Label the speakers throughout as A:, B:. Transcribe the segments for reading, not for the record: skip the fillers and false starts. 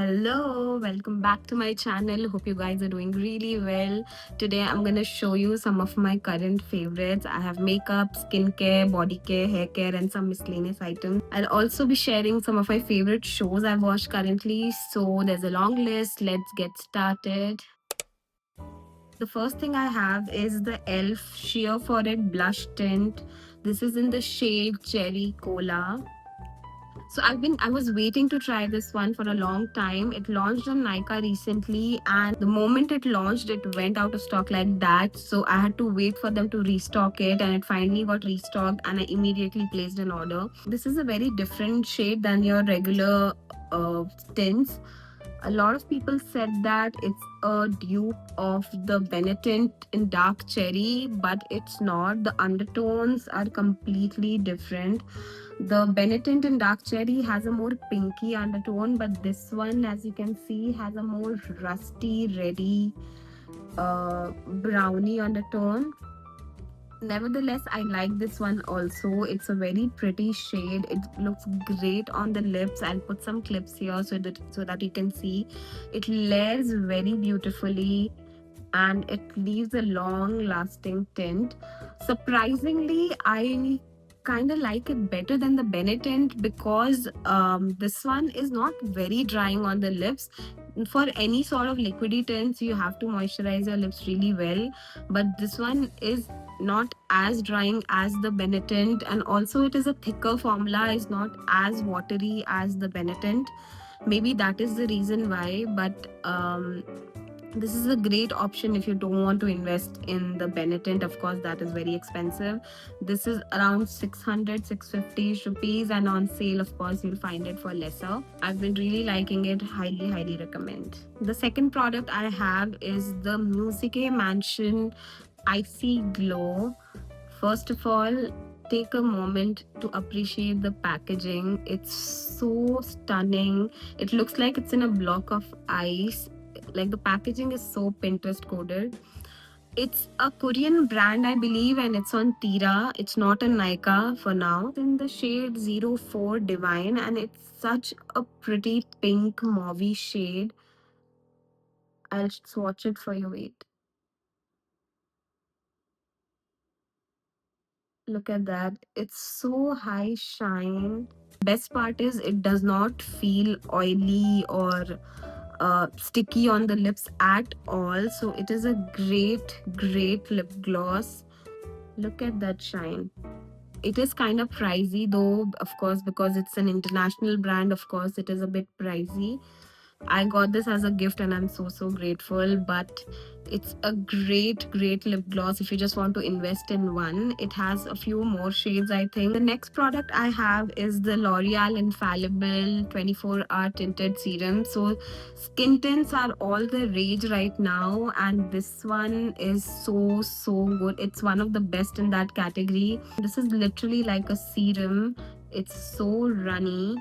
A: Hello, welcome back to my channel. Hope you guys are doing really well. Today I'm gonna show you some of my current favorites. I have makeup, skincare, body care, hair care, and some miscellaneous items. I'll also be sharing some of my favorite shows I've watched currently. So there's a long list. Let's get started. The first thing I have is the e.l.f. Sheer Forehead Blush Tint. This is in the shade Cherry Cola. So I was waiting to try this one for a long time. It launched on Nykaa recently, and the moment it launched, it went out of stock like that. So I had to wait for them to restock it, and it finally got restocked, and I immediately placed an order. This is a very different shade than your regular tints. A lot of people said that it's a dupe of the Benetint in dark cherry, but it's not. The undertones are completely different. The Benetint in dark cherry has a more pinky undertone, but this one, as you can see, has a more rusty, reddy, brownie undertone. Nevertheless, I like this one also. It's a very pretty shade. It looks great on the lips. I'll put some clips here so that you can see. It layers very beautifully and it leaves a long lasting tint. Surprisingly, I kind of like it better than the Benetint because this one is not very drying on the lips. For any sort of liquidy tints, you have to moisturize your lips really well, but this one is not as drying as the Benetint, and also it is a thicker formula. It's not as watery as the Benetint. Maybe that is the reason why, but this is a great option if you don't want to invest in the Benetint. Of course, that is very expensive. This is around 600-650 rupees, and on sale, of course, you'll find it for lesser. I've been really liking it. Highly recommend. The second product I have is the Musique Mansion Icy Glow. First of all, take a moment to appreciate the packaging. It's so stunning. It looks like it's in a block of ice. Like, the packaging is so Pinterest coded. It's a Korean brand, I believe, and it's on Tira. It's not on Nykaa for now. It's in the shade 04 Divine, and it's such a pretty pink mauvey shade. I'll swatch it for you. Wait. Look at that. It's so high shine. Best part is it does not feel oily or sticky on the lips at all. So it is a great lip gloss. Look at that shine. It is kind of pricey though, of course, because it's an international brand. Of course, it is a bit pricey. I got this as a gift and I'm so grateful. But it's a great lip gloss if you just want to invest in one. It has a few more shades, I think. The next product I have is the L'Oreal Infallible 24-hour tinted serum. So skin tints are all the rage right now, and this one is so good. It's one of the best in that category. This is literally like a serum. It's so runny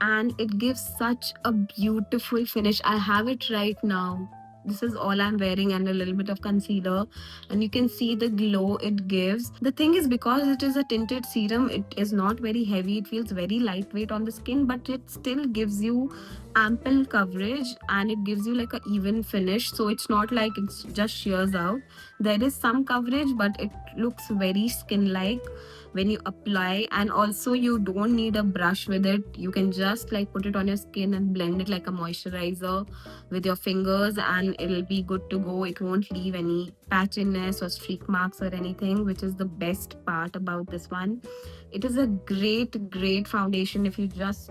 A: and it gives such a beautiful finish. I have it right now. This is all I'm wearing and a little bit of concealer, and you can see the glow it gives. The thing is, because it is a tinted serum, it is not very heavy. It feels very lightweight on the skin, but it still gives you ample coverage and it gives you like a even finish. So it's not like it's just shears out. There is some coverage, but it looks very skin like when you apply. And also, you don't need a brush with it. You can just like put it on your skin and blend it like a moisturizer with your fingers, and it'll be good to go. It won't leave any patchiness or streak marks or anything, which is the best part about this one. It is a great foundation if you just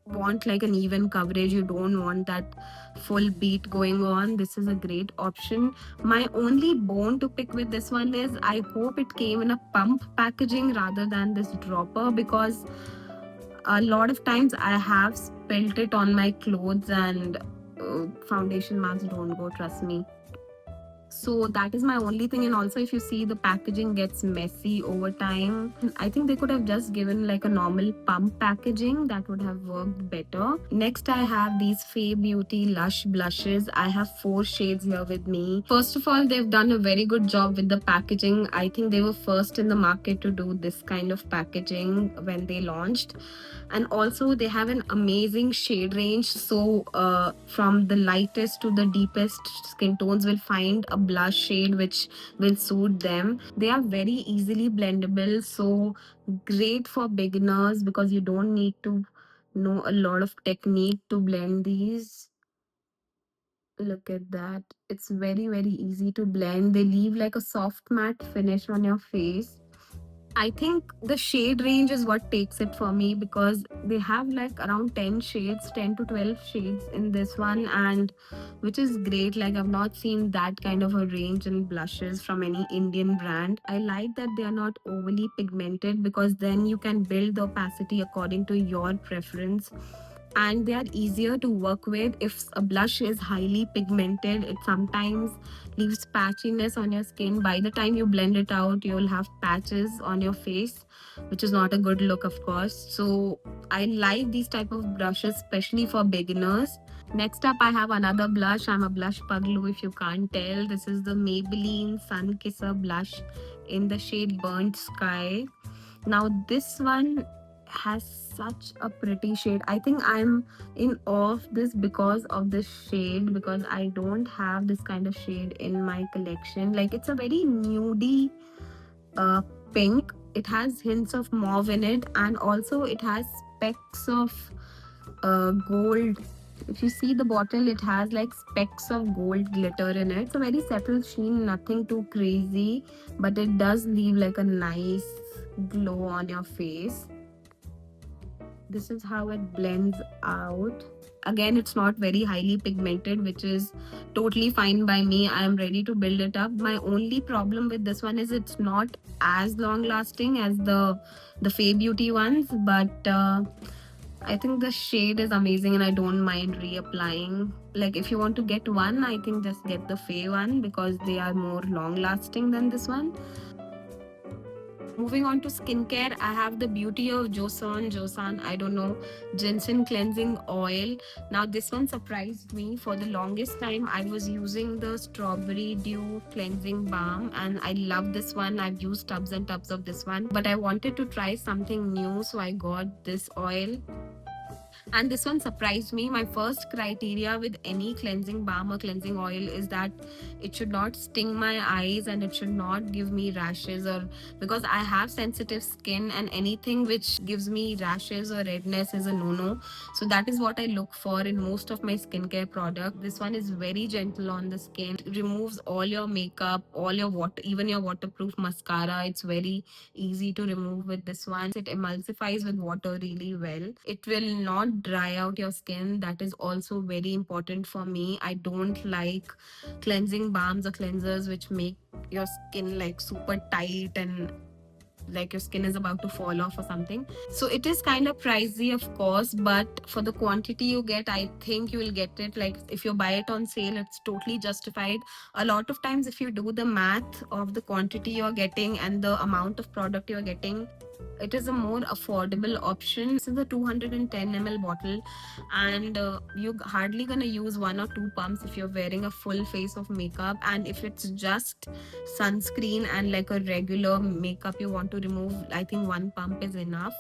A: want like an even coverage. You don't want that full beat going on. This is a great option. My only bone to pick with this one is I hope it came in a pump packaging rather than this dropper, because a lot of times I have spilt it on my clothes, and foundation marks don't go, trust me. So that is my only thing. And also, if you see, the packaging gets messy over time. I think they could have just given like a normal pump packaging. That would have worked better. Next, I have these Fay Beauty Lush blushes. I have 4 shades here with me. First of all, they've done a very good job with the packaging. I think they were first in the market to do this kind of packaging when they launched. And also they have an amazing shade range, so from the lightest to the deepest skin tones will find a blush shade which will suit them. They are very easily blendable, so great for beginners because you don't need to know a lot of technique to blend these. Look at that. It's very, very easy to blend. They leave like a soft matte finish on your face. I think the shade range is what takes it for me because they have like around 10 shades, 10 to 12 shades in this one, and which is great. Like, I've not seen that kind of a range in blushes from any Indian brand. I like that they are not overly pigmented because then you can build the opacity according to your preference, and they are easier to work with. If a blush is highly pigmented, it sometimes leaves patchiness on your skin. By the time you blend it out, you'll have patches on your face, which is not a good look, of course. So I like these type of brushes, especially for beginners. Next up, I have another blush. I'm a blush puglu, if you can't tell. This is the Maybelline Sun Kisser blush in the shade Burnt Sky. Now, this one has such a pretty shade. I think I'm in awe of this because of this shade, because I don't have this kind of shade in my collection. Like, it's a very nudie uh, pink. It has hints of mauve in it, and also it has specks of gold. If you see the bottle, it has like specks of gold glitter in it. It's a very subtle sheen, nothing too crazy, but it does leave like a nice glow on your face. This is how it blends out. Again, it's not very highly pigmented, which is totally fine by me. I am ready to build it up. My only problem with this one is it's not as long lasting as the Fay Beauty ones, but I think the shade is amazing and I don't mind reapplying. Like, if you want to get one, I think just get the Fay one because they are more long lasting than this one. Moving on to skincare, I have the Beauty of Joseon, I don't know, ginseng cleansing oil. Now, this one surprised me. For the longest time, I was using the Strawberry Dew cleansing balm, and I love this one. I've used tubs and tubs of this one, but I wanted to try something new, so I got this oil. And this one surprised me. My first criteria with any cleansing balm or cleansing oil is that it should not sting my eyes and it should not give me rashes, or because I have sensitive skin and anything which gives me rashes or redness is a no-no. So that is what I look for in most of my skincare product. This one is very gentle on the skin. It removes all your makeup, all your water, even your waterproof mascara. It's very easy to remove with this one. It emulsifies with water really well. It will not dry out your skin. That is also very important for me. I don't like cleansing balms or cleansers which make your skin like super tight and like your skin is about to fall off or something. So it is kind of pricey, of course, but for the quantity you get, I think you will get it. Like, if you buy it on sale, it's totally justified. A lot of times, if you do the math of the quantity you're getting and the amount of product you're getting, it is a more affordable option. This is a 210 ml bottle, and you're hardly gonna use one or two pumps if you're wearing a full face of makeup. And if it's just sunscreen and like a regular makeup you want to remove, I think one pump is enough.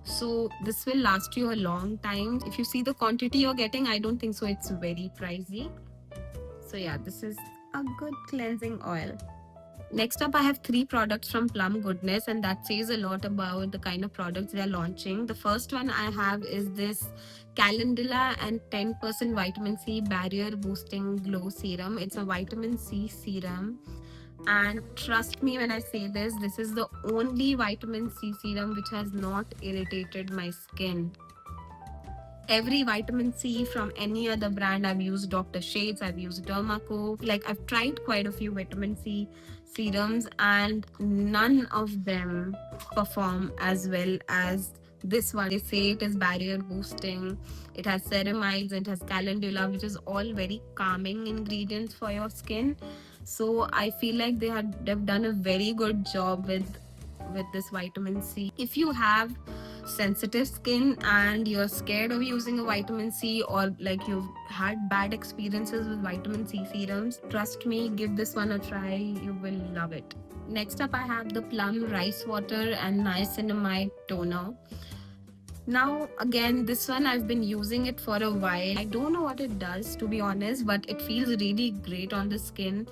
A: So this will last you a long time. If you see the quantity you're getting, I don't think so it's very pricey. So yeah, this is a good cleansing oil. Next up, I have three products from Plum Goodness, and that says a lot about the kind of products they're launching. The first one I have is this Calendula and 10% vitamin C barrier boosting glow serum. It's a vitamin C serum. And trust me when I say this, this is the only vitamin C serum which has not irritated my skin. Every vitamin C from any other brand, I've used Dr. Shades, I've used Dermaco. Like, I've tried quite a few vitamin C serums, and none of them perform as well as this one. They say it is barrier boosting, it has ceramides, it has calendula, which is all very calming ingredients for your skin. So I feel like they've done a very good job with this vitamin C. If you have sensitive skin and you're scared of using a vitamin C, or like you've had bad experiences with vitamin C serums, trust me, give this one a try. You will love it. Next up, I have the Plum Rice Water and Niacinamide Toner. Now, again, this one I've been using it for a while. I don't know what it does, to be honest, but it feels really great on the skin.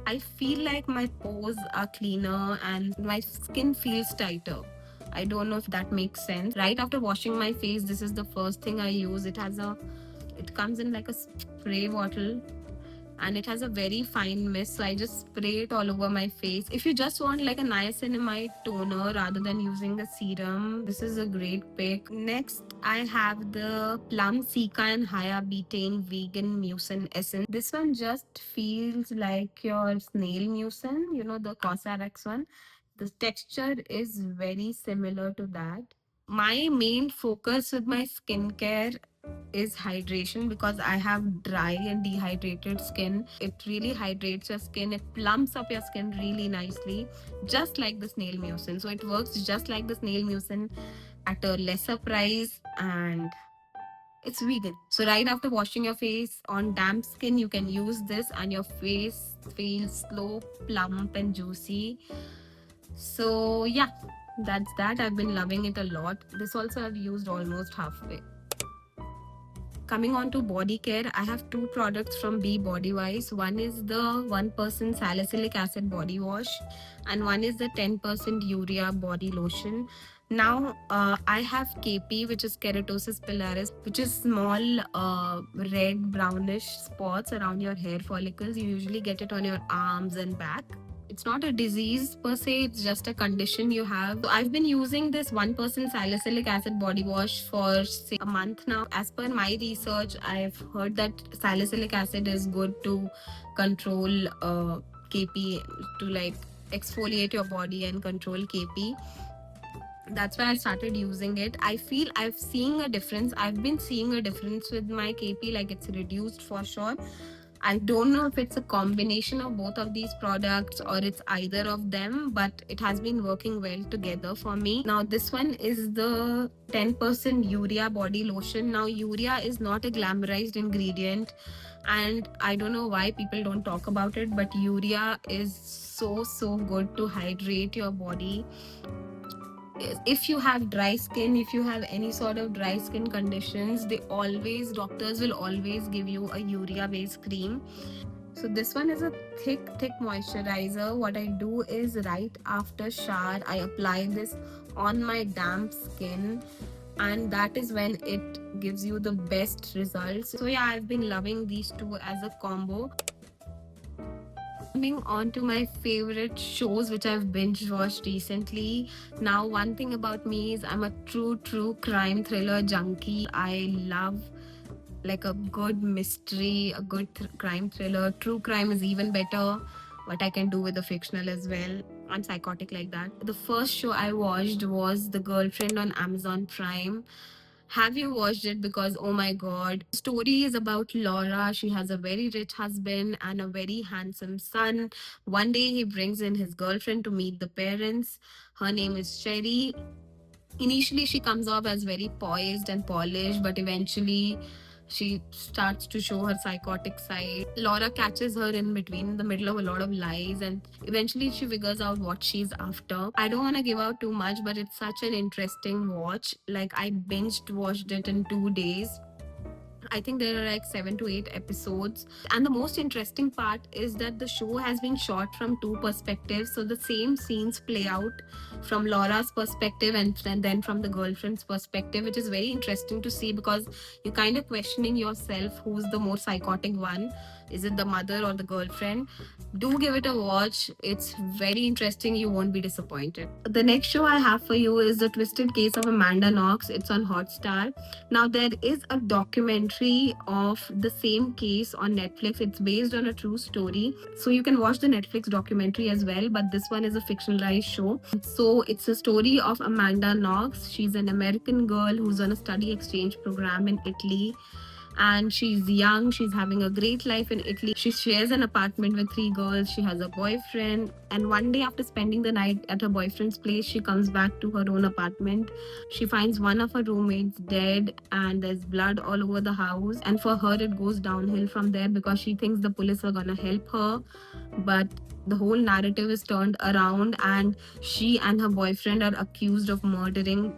A: I feel like my pores are cleaner and my skin feels tighter. I don't know if that makes sense. Right after washing my face, this is the first thing I use. It comes in like a spray bottle, and it has a very fine mist, so I just spray it all over my face. If you just want like a niacinamide toner rather than using a serum, this is a great pick. Next, I have the Plum Sika and Hyabetane Vegan Mucin Essence. This one just feels like your snail mucin, you know, the Cosrx one. The texture is very similar to that. My main focus with my skincare is hydration, because I have dry and dehydrated skin. It really hydrates your skin. It plumps up your skin really nicely, just like the snail mucin. So it works just like the snail mucin at a lesser price, and it's vegan. So right after washing your face on damp skin, you can use this and your face feels slow, plump and juicy. So yeah, that's that. I've been loving it a lot. This also I've used almost halfway. Coming on to body care, I have two products from Be Body Wise. One is the 1% salicylic acid body wash, and one is the 10% urea body lotion. Now, I have KP, which is keratosis pilaris, which is small red brownish spots around your hair follicles. You usually get it on your arms and back. It's not a disease per se, it's just a condition you have. So I've been using this 1% salicylic acid body wash for say a month now. As per my research, I've heard that salicylic acid is good to control KP, to like exfoliate your body and control KP. That's why I started using it. I feel I've seen a difference. I've been seeing a difference with my KP, like it's reduced for sure. I don't know if it's a combination of both of these products or it's either of them, but it has been working well together for me. Now, this one is the 10% urea body lotion. Now, urea is not a glamorized ingredient, and I don't know why people don't talk about it, but urea is so good to hydrate your body. If you have dry skin, if you have any sort of dry skin conditions, doctors will always give you a urea based cream. So this one is a thick moisturizer. What I do is right after shower, I apply this on my damp skin, and that is when it gives you the best results. So yeah, I've been loving these two as a combo. Coming on to my favorite shows which I've binge watched recently. Now, one thing about me is I'm a true crime thriller junkie. I love like a good mystery, a good crime thriller. True crime is even better, but I can do with the fictional as well. I'm psychotic like that. The first show I watched was The Girlfriend on Amazon Prime. Have you watched it? Because oh my god, the story is about Laura. She has a very rich husband and a very handsome son. One day he brings in his girlfriend to meet the parents. Her name is Sherry. Initially she comes off as very poised and polished, but eventually she starts to show her psychotic side. Laura catches her in between, in the middle of a lot of lies, and eventually she figures out what she's after. I don't want to give out too much, but it's such an interesting watch. Like, I binged watched it in 2 days. I think there are like 7 to 8 episodes. And the most interesting part is that the show has been shot from two perspectives. So the same scenes play out from Laura's perspective and then from the girlfriend's perspective, which is very interesting to see, because you're kind of questioning yourself, who's the more psychotic one? Is it the mother or the girlfriend? Do give it a watch. It's very interesting. You won't be disappointed. The next show I have for you is The Twisted Case of Amanda Knox. It's on Hotstar. Now, there is a documentary of the same case on Netflix. It's based on a true story. So you can watch the Netflix documentary as well, but this one is a fictionalized show. So it's a story of Amanda Knox. She's an American girl who's on a study exchange program in Italy, and she's young. She's having a great life in Italy. She shares an apartment with three girls. She has a boyfriend, and one day after spending the night at her boyfriend's place, she comes back to her own apartment. She finds one of her roommates dead, and there's blood all over the house, and for her it goes downhill from there, because she thinks the police are gonna help her, but the whole narrative is turned around, and she and her boyfriend are accused of murdering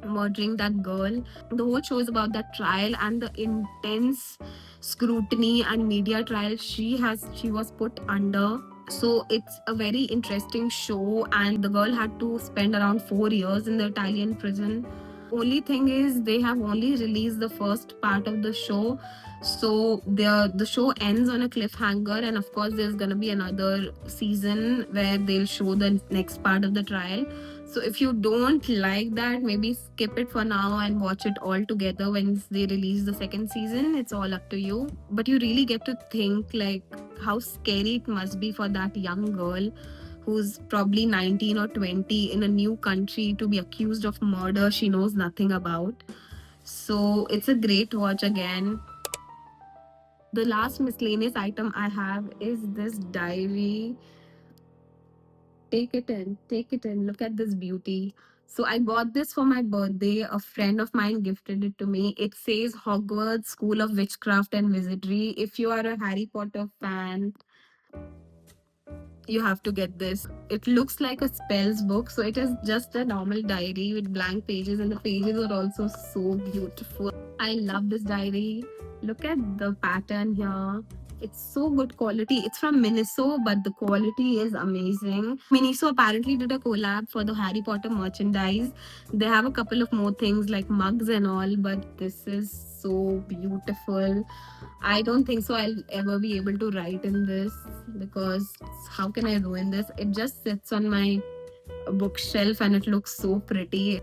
A: murdering that girl. The whole show is about that trial and the intense scrutiny and media trial she was put under. So it's a very interesting show, and the girl had to spend around 4 years in the Italian prison. Only thing is they have only released the first part of the show, so the show ends on a cliffhanger, and of course there's gonna be another season where they'll show the next part of the trial. So if you don't like that, maybe skip it for now and watch it all together when they release the second season. It's all up to you. But you really get to think like how scary it must be for that young girl who's probably 19 or 20 in a new country to be accused of murder she knows nothing about. So it's a great watch again. The last miscellaneous item I have is this diary. Take it in, take it in. Look at this beauty. So I bought this for my birthday. A friend of mine gifted it to me. It says Hogwarts School of Witchcraft and Wizardry. If you are a Harry Potter fan, you have to get this. It looks like a spells book. So it is just a normal diary with blank pages, and the pages are also so beautiful. I love this diary. Look at the pattern here. It's so good quality. It's from Miniso, but the quality is amazing. Miniso apparently did a collab for the Harry Potter merchandise. They have a couple of more things like mugs and all, but this is so beautiful. I don't think so I'll ever be able to write in this, because how can I ruin this? It just sits on my bookshelf and it looks so pretty.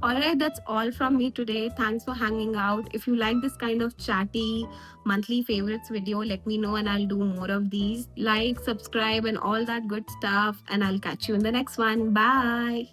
A: Alright, that's all from me today. Thanks for hanging out. If you like this kind of chatty monthly favorites video, let me know and I'll do more of these. Like, subscribe, and all that good stuff. And I'll catch you in the next one. Bye.